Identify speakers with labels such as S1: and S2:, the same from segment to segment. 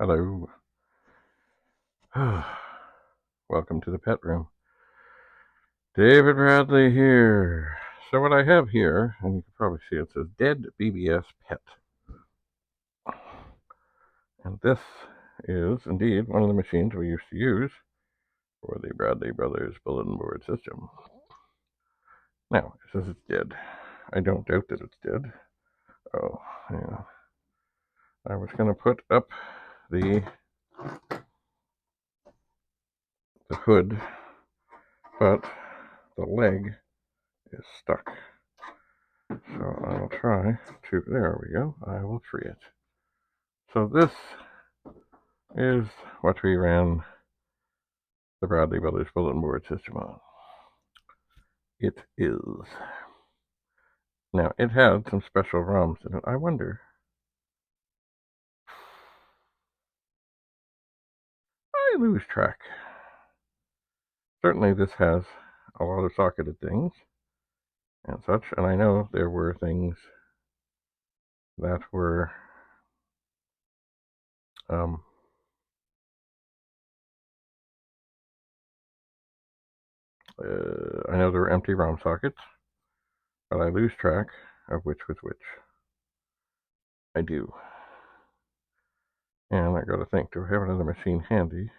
S1: Hello. Welcome to the pet room. David Bradley here. So what I have here, and you can probably see it says Dead BBS Pet. And this is indeed one of the machines we used to use for the Bradley Brothers bulletin board system. Now, it says it's dead. I don't doubt that it's dead. Oh, yeah. I was going to put up the hood, but the leg is stuck. So I'll try to, there we go, I will free it. So this is what we ran the Bradley Brothers bulletin board system on. It is. Now, it had some special ROMs in it. I wonder, I lose track. Certainly this has a lot of socketed things and such, and I know there were things that were I know there were empty ROM sockets, but I lose track of which was which. I do. And I gotta think, do I have another machine handy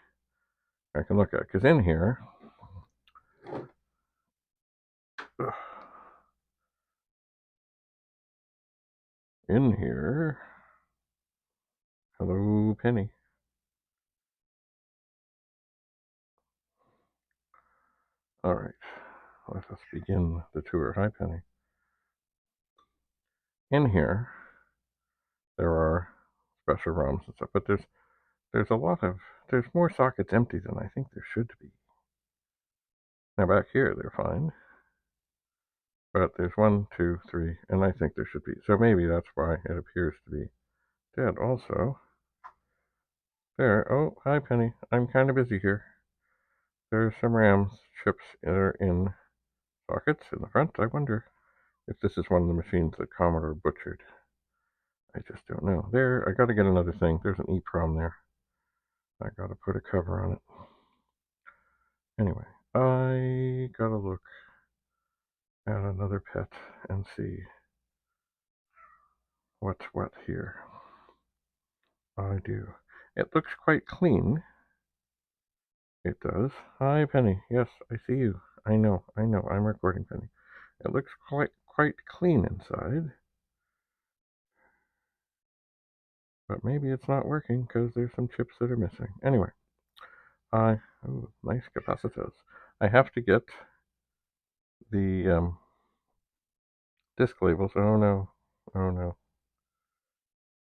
S1: I can look at? Because in here, hello, Penny. All right, let us begin the tour. Hi, Penny. In here, there are special ROMs and stuff, but there's a lot of, there's more sockets empty than I think there should be. Now back here, they're fine, but there's 1, 2, 3, and I think there should be. So maybe that's why it appears to be dead. Also, there. Oh, hi, Penny. I'm kind of busy here. There's some RAM chips that are in sockets in the front. I wonder if this is one of the machines that Commodore butchered. I just don't know. There, I gotta get another thing. There's an EEPROM there. I gotta put a cover on it. Anyway, I gotta look at another pet and see what's what here. I do. It looks quite clean. It does. Hi, Penny. Yes, I see you. I know. I'm recording, Penny. It looks quite clean inside. But maybe it's not working because there's some chips that are missing. Anyway, oh, nice capacitors. I have to get the disc labels. Oh no.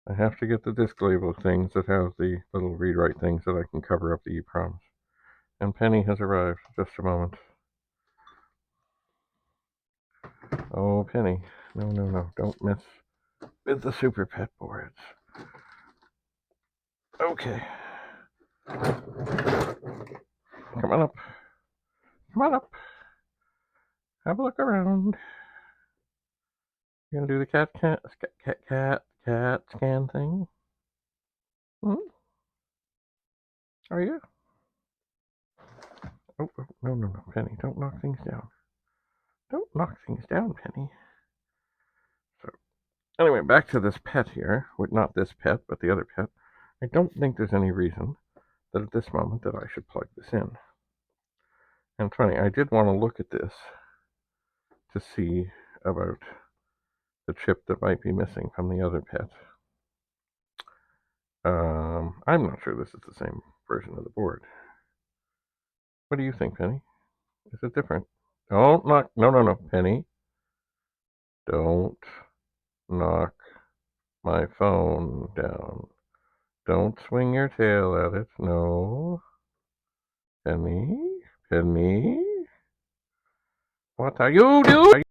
S1: I have to get the disc label things that have the little read-write things that I can cover up the EEPROMs. And Penny has arrived. Just a moment. Oh, Penny. No. Don't mess with the Super Pet boards. Okay. Come on up. Have a look around. You gonna do the cat scan thing? Are you? Oh, no, Penny, don't knock things down. Don't knock things down, Penny. So, anyway, back to this pet here. Well, not this pet, but the other pet. I don't think there's any reason that at this moment that I should plug this in. And funny, I did want to look at this to see about the chip that might be missing from the other pet. I'm not sure this is the same version of the board. What do you think, Penny? Is it different? Don't knock. No, Penny. Don't knock my phone down. Don't swing your tail at it. No. Penny? What are you doing?